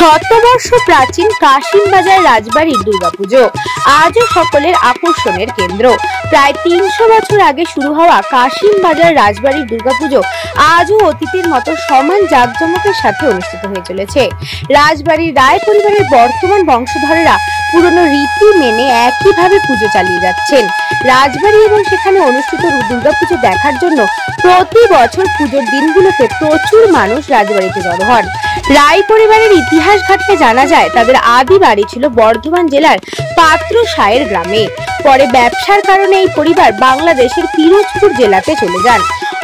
শতবর্ষ প্রাচীন কাশিমবাজার রাজবাড়ির দুর্গাপুজো আজও সকলের আকর্ষণের কেন্দ্র। প্রায় ৩০০ বছর আগে শুরু হওয়া কাশিমবাজার রাজবাড়ির দুর্গাপুজো আজও অতীতের মতো সমান জাঁকজমকের সাথে অনুষ্ঠিত হয়ে চলেছে। রাজবাড়ির রায় পরিবারের বর্তমান বংশধরেরা পুরনো রীতি মেনে একইভাবে পুজো চালিয়ে যাচ্ছেন। রাজবাড়ি এবং সেখানে অনুষ্ঠিত দুর্গাপুজো দেখার জন্য প্রতি বছর পুজোর দিনগুলোতে প্রচুর মানুষ রাজবাড়িতে জড়ো হন। রায় পরিবারের ইতিহাস ঘাটলে জানা যায় তাদের আদি বাড়ি ছিল বর্ধমান জেলার পাত্রসায়ের গ্রামে। পরে ব্যবসার কারণে এই পরিবার বাংলাদেশের পিরোজপুর জেলাতে চলে যান।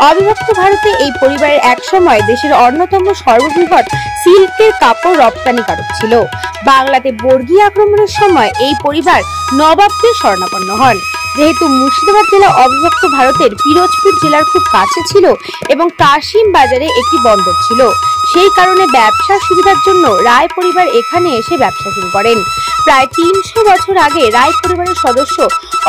অবিভক্ত ভারতে এই পরিবারের এক সময় দেশের অন্যতম সর্ববৃহৎ সিল্কের কাপড় রপ্তানিকারক ছিল। বাংলাতে বর্গী আক্রমণের সময় এই পরিবার নবাবদের শরণাপন্ন হন। যেহেতু মুর্শিদাবাদ জেলা অবিভক্ত ভারতের পিরোজপুর জেলার খুব কাছে ছিল এবং কাশিমবাজারে একটি বন্দর ছিল, সেই কারণে ব্যবসার সুবিধার জন্য রায় পরিবার এখানে এসে ব্যবসা শুরু করেন। প্রায় ৩০০ বছর আগে রায় পরিবারের সদস্য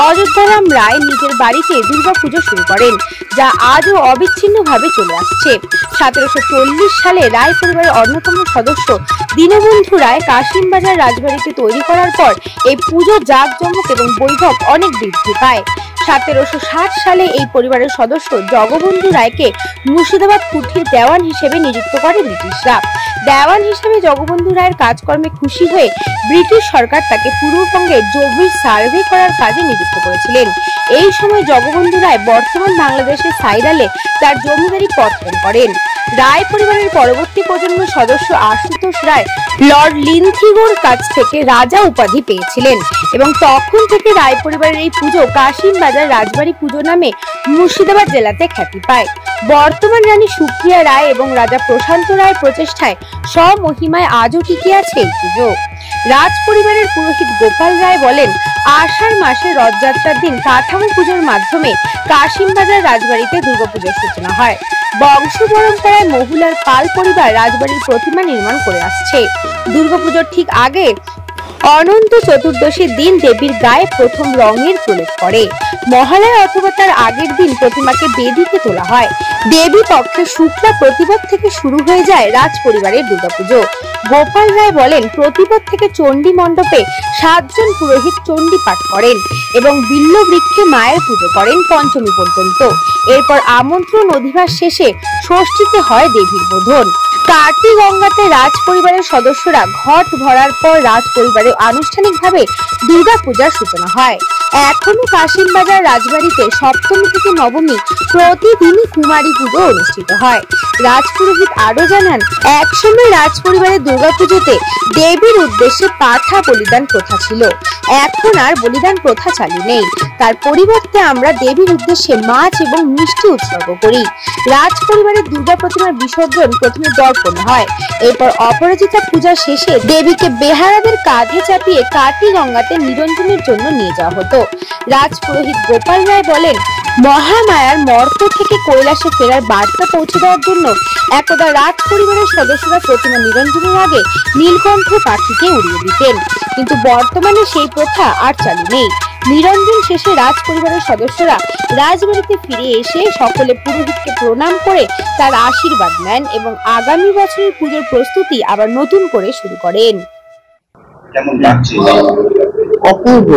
অযোধ্যারাম রায় নিজের বাড়িতে দুর্গাপুজো শুরু করেন, যা আজও অবিচ্ছিন্নভাবে চলে আসছে। ১৭৪০ সালে রায় পরিবারের অন্যতম সদস্য দীনবন্ধু রায় কাশিমবাজার রাজবাড়িতে তৈরি করার পর এই পুজো জাঁকজমক এবং বৈভব অনেক বৃদ্ধি পায়। ১৭৬০ সালে এই পরিবারের সদস্য জগবন্ধু রায়কে মুর্শিদাবাদ কুঠির দেওয়ান হিসেবে নিযুক্ত করে ব্রিটিশরা। দেওয়ান হিসেবে জগবন্ধু রায়ের কাজকর্মে খুশি হয়ে ব্রিটিশ সরকার তাকে পূর্ববঙ্গে জমির সার্ভে করার কাজে নিযুক্ত করেছিলেন। এই সময় জগবন্ধু রায় বর্তমান বাংলাদেশের সাইরালে তার জমিদারি পত্তন করেন। রায় পরিবারের পরবর্তী প্রজন্মের সদস্য আশুতোষ রায় লর্ড লিন্থিগোর কাছ থেকে রাজা উপাধি পেয়েছিলেন এবং তখন থেকে রায় পরিবারের এই পুজো কাশিমবাজার রাজবাড়ি পুজো নামে মুর্শিদাবাদ জেলাতে খ্যাতি পায়। বর্তমান রানী সুপ্রিয়া রায় এবং রাজা প্রশান্ত রায়ের প্রচেষ্টায় স্বমহিমায় আজও টিকে আছে এই পুজো। রাজ পরিবারের পুরোহিত গোপাল রায় বলেন, আষাঢ় মাসে রথযাত্রার দিন কাঠামো পুজোর মাধ্যমে কাশিমবাজার রাজবাড়িতে দুর্গাপুজোর সূচনা হয়। বংশ পরম্পরায় মহুলার পাল পরিবার রাজবাড়ির প্রতিমা নির্মাণ করে আসছে। দুর্গাপুজোর ঠিক আগে অনন্ত চতুর্দশীর দিন দেবীর গায়ে প্রথম রঙের প্রলেপ করে। মহালয়া অথবা তার আগের দিন প্রতিমাকে বেদিতে তোলা হয়। দেবী পক্ষে শুক্লা প্রতিপদ থেকে শুরু হয়ে যায় রাজ পরিবারের দুর্গাপুজো। গোপাল রায় বলেন, প্রতিপদ থেকে চণ্ডী মণ্ডপে ৭ জন পুরোহিত চণ্ডী পাঠ করেন এবং বিল্ল বৃক্ষে মায়ের পুজো করেন পঞ্চমী পর্যন্ত। এরপর আমন্ত্রণ অধিবাস শেষে ষষ্ঠীতে হয় দেবীর বোধন। কার্তিক গঙ্গাতে রাজ পরিবারের সদস্যরা ঘট ভরার পর রাজ পরিবারে আনুষ্ঠানিকভাবে দুর্গা পূজার সূচনা হয়। এখনো কাশিমবাজার রাজবাড়িতে সপ্তমী থেকে নবমী প্রতিদিনই কুমারী পুজো অনুষ্ঠিত হয়। রাজপুরোহিত আরো জানান, একসময় রাজ পরিবারের দুর্গাপুজোতে দেবীর উদ্দেশ্যে পাঠা বলিদান প্রথা ছিল। এখন আর বলিদান প্রথা চালু নেই। তার পরিবর্তে আমরা দেবীর উদ্দেশ্যে মাছ এবং মিষ্টি উৎসর্গ করি। রাজ পরিবারের দুর্গা প্রতিমার বিসর্জন প্রথমে দর্পণ হয়। এরপর অপরাজিতা পূজা শেষে দেবীকে বেহারাদের কাঁধে চাপিয়ে কাটি গঙ্গাতে নিরঞ্জনের জন্য নিয়ে যাওয়া হতো। রাজ পুরোহিত গোপাল রায় বলেন, মহামায়ার মর্ত থেকে কৈলাসে ফেরার বার্তা পৌঁছে দেওয়ার জন্য একদা রাজ পরিবারের সদস্যরা প্রতিমা নিরঞ্জনের আগে নীলকণ্ঠ পাখিকে উড়িয়ে দিতেন, কিন্তু বর্তমানে সেই প্রথা আর চালু নেই। নিরঞ্জন শেষে রাজ পরিবারের সদস্যরা রাজবাড়িতে ফিরে এসে সকলে পুরোহিতকে প্রণাম করে তার আশীর্বাদ নেন এবং আগামী বছরের পুজোর প্রস্তুতি আবার নতুন করে শুরু করেন। কেমন লাগছে? অপূর্ব,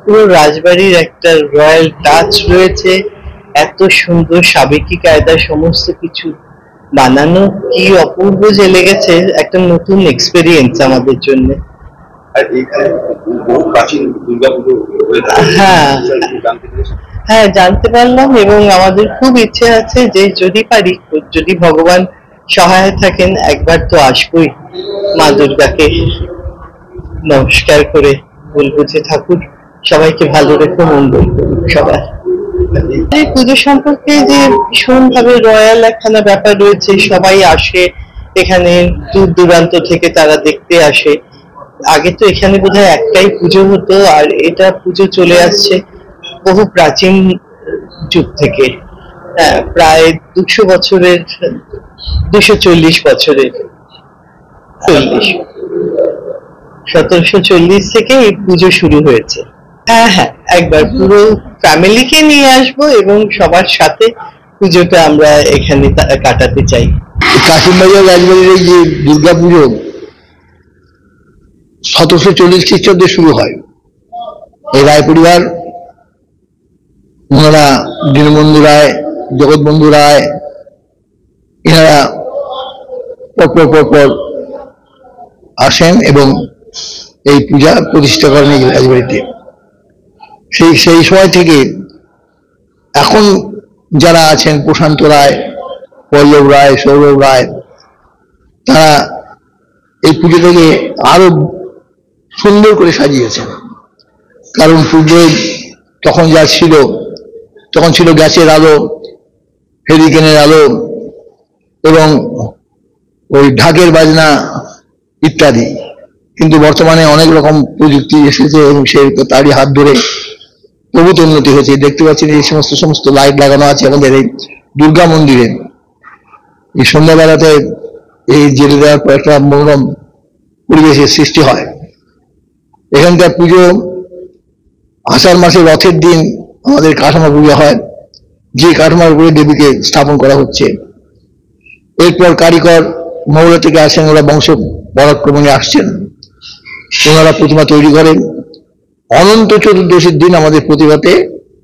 পুরো রাজবাড়ির একটা রয়্যাল টাচ রয়েছে। এত সুন্দর সাবেকি কায়দায় সমস্ত কিছু বানানো, কি অপূর্ব যে লেগেছে। একটা নতুন এক্সপেরিয়েন্স আমাদের জন্য। আর এখানে বহু প্রাচীন দুর্গাপুজো হ্যাঁ জানতে পারলাম এবং আমাদের খুব ইচ্ছে আছে যে যদি পারি, যদি ভগবান সহায় থাকেন, একবার তো আসবোই। মা দুর্গাকে নমস্কার করে বলবো যে ঠাকুর সবাইকে ভালো রেখো, মঙ্গল করুক সবার। এই পুজো সম্পর্কে যে ভীষণ ভাবে রয়্যাল একখানা ব্যাপার রয়েছে। সবাই আসে এখানে, দূর দূরান্ত থেকে তারা দেখতে আসে। আগে তো এখানে বোধহয় একটাই পুজো হতো, আর এটা পুজো চলে আসছে বহু প্রাচীন যুগ থেকে। প্রায় ২০০ বছরের, ২৪০ বছরের, ১৭৪০ থেকে এই পুজো শুরু হয়েছে। হ্যাঁ, একবার পুরো ফ্যামিলিকে নিয়ে আসবো এবং সবার সাথে পুজোটা আমরা এখানে কাটাতে চাই। কাশিমবাজার রাজবাড়ির এই যে দুর্গা পুজো, 1740 খ্রিস্টাব্দে শুরু হয়। এই রায় পরিবার, ওনারা দীনবন্ধু রায়, জগৎবন্ধু রায়, এনারা পর আসেন এবং এই পূজা প্রতিষ্ঠা করেন এই রাজবাড়িতে। সেই সময় থেকে এখন যারা আছেন, প্রশান্ত রায়, পল্লব রায়, সৌরভ রায়, তারা এই পুজোটাকে আরো সুন্দর করে সাজিয়েছেন। কারণ পূর্বে তখন যা ছিল, তখন ছিল গ্যাসের আলো, হেরিকেনের আলো এবং ওই ঢাকের বাজনা ইত্যাদি। কিন্তু বর্তমানে অনেক রকম প্রযুক্তি এসেছে এবং তারই হাত ধরে প্রভূত উন্নতি হয়েছে। দেখতে পাচ্ছেন এই সমস্ত লাইট লাগানো আছে আমাদের এই দুর্গা মন্দিরে। এই সন্ধ্যাবেলাতে এই জেলে দেওয়ার পর একটা মনোরম পরিবেশের সৃষ্টি হয়। এখানকার পুজো আষাঢ় মাসের রথের দিন আমাদের কাঠামো পুজো হয়, যে কাঠামোর উপরে দেবীকে স্থাপন করা হচ্ছে। এরপর কারিগর মৌরা থেকে আসেন, ওরা বংশ পরাক্রমণে আসছেন, ওনারা প্রতিমা তৈরি করেন। অনন্ত চতুর্দশীর দিন আমাদের প্রতিমাতে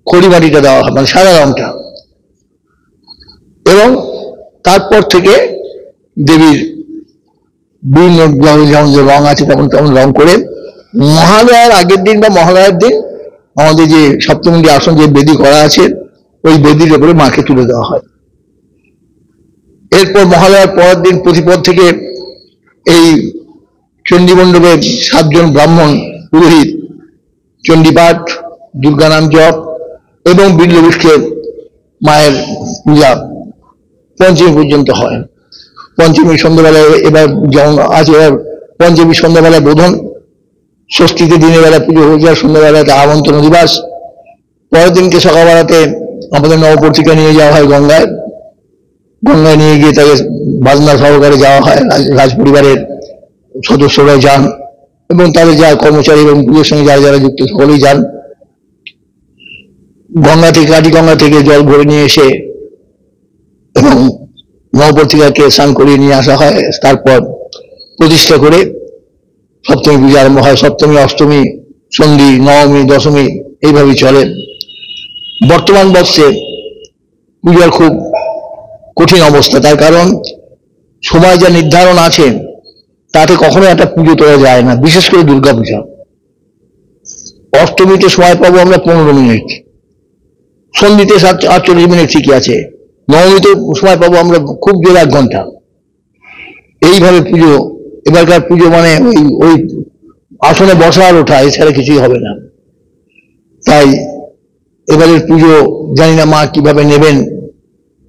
খড়িমাটিটা দেওয়া হয়, মানে সাদা রংটা, এবং তারপর থেকে দেবীর বিভিন্ন যেমন যে রং আছে তেমন রং করে মহালয়ার আগের দিন বা মহালয়ার দিন আমাদের যে সপ্তমুণ্ডী আসন যে বেদি করা আছে, ওই বেদির উপরে মাকে তুলে দেওয়া হয়। এরপর মহালয়ার পরের দিন প্রতিপদ থেকে এই চণ্ডী মণ্ডপে 7 জন ব্রাহ্মণ পুরোহিত চণ্ডীপাঠ, দুর্গা নাম জপ এবং বিল্লবিষ্কের মায়ের পূজা পঞ্চমী পর্যন্ত হয়। পঞ্চমী সন্ধ্যাবেলায় এবার যেমন আছে, এবার পঞ্চমী সন্ধ্যাবেলায় বোধন, ষষ্ঠীতে দিনের বেলা পুজো হয়ে যায়, সন্ধ্যাবেলাতে আমন্ত্রণ দিবস। পরের দিনকে সকালবেলাতে আমাদের নবপত্রিকা নিয়ে যাওয়া হয় গঙ্গায় নিয়ে গিয়ে তাকে বাজনা সহকারে যাওয়া হয়। রাজ পরিবারের সদস্যরা যান এবং তাদের যারা কর্মচারী এবং পুজোর সঙ্গে যারা যুক্ত সকলেই যান। কাটিগঙ্গা থেকে জল ভরে নিয়ে এসে এবং নবপত্রিকাকে স্নান করিয়ে নিয়ে আসা হয়। তারপর প্রতিষ্ঠা করে সপ্তমী পূজা আরম্ভ হয়। সপ্তমী, অষ্টমী, সন্ধি, নবমী, দশমী এইভাবেই চলে। বর্তমান বর্ষে পূজার খুব কঠিন অবস্থা, তার কারণ সময় যা নির্ধারণ আছে তাতে কখনো একটা পুজো তোলা যায় না, বিশেষ করে দুর্গা পূজা। অষ্টমীতে সময় পাবো আমরা 15 মিনিট, সন্ধিতে 48 মিনিট ঠিকই আছে, নবমীতে সময় পাবো আমরা খুব জোর 1 ঘন্টা। এইভাবে পুজো, এবারকার পুজো মানে ওই আসনে বসা আর ওঠা, এছাড়া কিছুই হবে না। তাই এবারের পুজো জানি না মা কিভাবে নেবেন,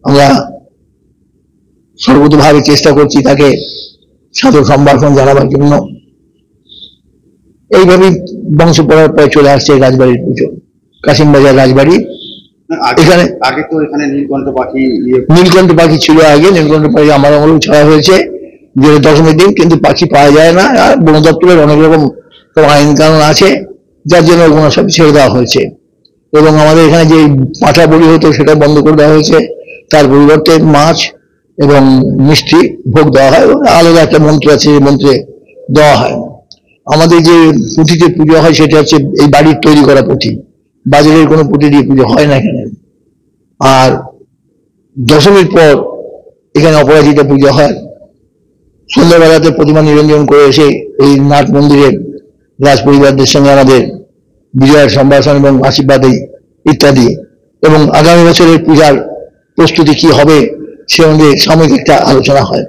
আমরা সর্বতভাবে চেষ্টা করছি তাকে সাদর সম্ভাষণ জানাবার জন্য। এইভাবেই বংশ পরম্পরায় চলে আসছে রাজবাড়ির পুজো, কাশিমবাজার রাজবাড়ি। এখানে আগে তো এখানে নীলকণ্ঠ পাখি ছিল আগে, নীলকণ্ঠ পাখি আমার আমলেও ছাড়া হয়েছে যে দশমীর দিন, কিন্তু পাখি পাওয়া যায় না। আর বন দপ্তরের অনেক রকম আইন কানুন আছে, যার জন্য ওগুলো সব ছেড়ে দেওয়া হয়েছে। এবং আমাদের এখানে যে পাঁঠা বড়ি হতো সেটা বন্ধ করে দেওয়া হয়েছে, তার পরিবর্তে মাছ এবং মিষ্টি ভোগ দেওয়া হয়। আলাদা একটা মন্ত্র আছে, যে মন্ত্রে দেওয়া হয়। আমাদের যে পুঁথিতে পুজো হয় সেটা হচ্ছে এই বাড়ির তৈরি করা পুঁথি, বাজারের কোনো পুঁথি দিয়ে পুজো হয় না এখানে। আর দশমীর পর এখানে অপরাজিতা পুজো হয়। সন্ধ্যাবেলাতে প্রতিমা নিরঞ্জন করে এসে এই নাট মন্দিরে রাজ পরিবারদের সঙ্গে আমাদের বিজয়ের সম্ভাষণ এবং আশীর্বাদ ইত্যাদি, এবং আগামী বছরের পূজার প্রস্তুতি কি হবে সে অনুযায়ী সাময়িক একটা আলোচনা হয়।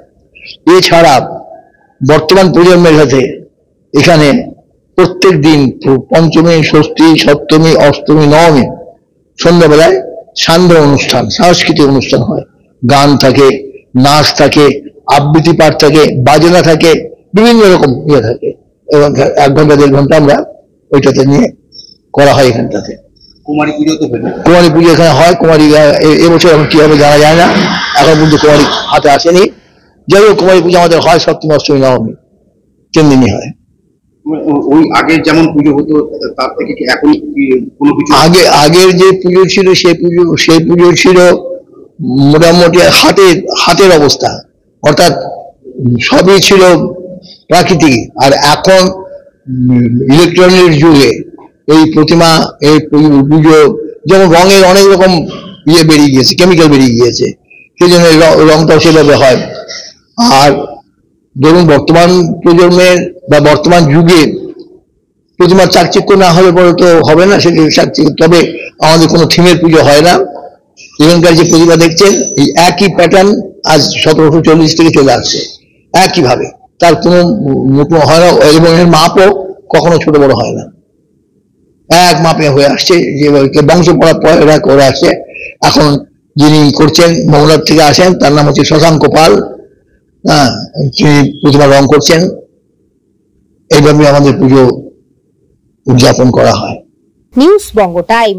এছাড়া বর্তমান প্রজন্মের সাথে এখানে প্রত্যেক দিন পঞ্চমী, ষষ্ঠী, সপ্তমী, অষ্টমী, নবমী সন্ধ্যাবেলায় সান্ধ্য অনুষ্ঠান, সাংস্কৃতিক অনুষ্ঠান হয়। গান থাকে, নাচ থাকে, আবৃত্তি পাঠ থাকে, বাজনা থাকে, বিভিন্ন রকম ইয়ে থাকে, এবং 1 ঘন্টা 1.5 ঘন্টা আমরা ওইটাতে নিয়ে করা হয় এখানটাতে। কুমারী পুজো তো কুমারী পুজো এখানে হয়। কুমারী এবছর এখন কি হবে জানা যায় না, এখন কিন্তু কুমারী হাতে আসেনি। যাই হোক, কুমারী পুজো আমাদের হয় সপ্তমী, অষ্টমী, নবমী 3 দিনই হয়। ওই আগে যেমন পুজো হতো তার থেকে কি এখন কোনো কিছু? আগের যে পুজো ছিল সেই পুজো ছিল মোটামুটি হাতের অবস্থা, অর্থাৎ সবই ছিল প্রাকৃতিক। আর এখন ইলেকট্রনিক যুগে এই প্রতিমা, এই পুজো, যেমন রঙের অনেক রকম বেরিয়ে গিয়েছে, কেমিক্যাল বেরিয়ে গিয়েছে, সেই জন্য রংটাও সেভাবে হয়। আর ধরুন বর্তমান প্রজন্মের বা বর্তমান যুগে প্রতিমার চাকচিক্য না হলে পরে তো হবে না, সেটা চাকচিক্য। তবে আমাদের কোনো থিমের পুজো হয় না। এখানকার যে প্রতিমা দেখছেন এই একই প্যাটার্ন আজ 1740 থেকে চলে আসছে একইভাবে, তার কোনো নতুন হয় না, এবং এর মাপও কখনো ছোট বড় হয় না, এক মাপে হয়ে আসছে, যে বংশ পরম্পরা করে আসছে। এখন যিনি করছেন মঙ্গলার থেকে আসেন, তার নাম হচ্ছে শশাঙ্ক পাল, তিনি প্রতিমা রং করছেন। এইভাবে আমাদের পুজো উদযাপন করা হয়। নিউজ বঙ্গ টাইম।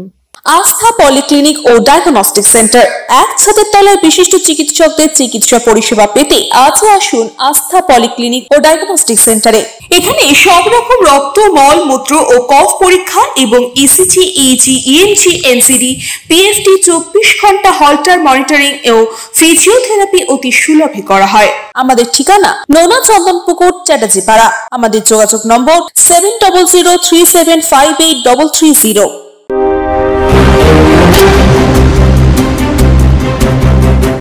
আস্থা পলিক্লিনিক ও ডায়াগনস্টিক সেন্টার, এক ছাদের তলায় বিশিষ্ট চিকিৎসকদের চিকিৎসা পরিষেবা পেতে আজই আসুন আস্থা পলিক্লিনিক ও ডায়াগনস্টিক সেন্টারে। এখানে সব রকম রক্ত, মল, মূত্র ও কফ পরীক্ষা এবং ECG, easy, EMG, NCD, PFT 24 ঘন্টা হল্টার মনিটরিং ও ফিজিওথেরাপি অতি সুলভে করা হয়। আমাদের ঠিকানা নোনা চন্দনপুকুর, চ্যাটার্জি পাড়া। আমাদের যোগাযোগ নম্বর 7003758330।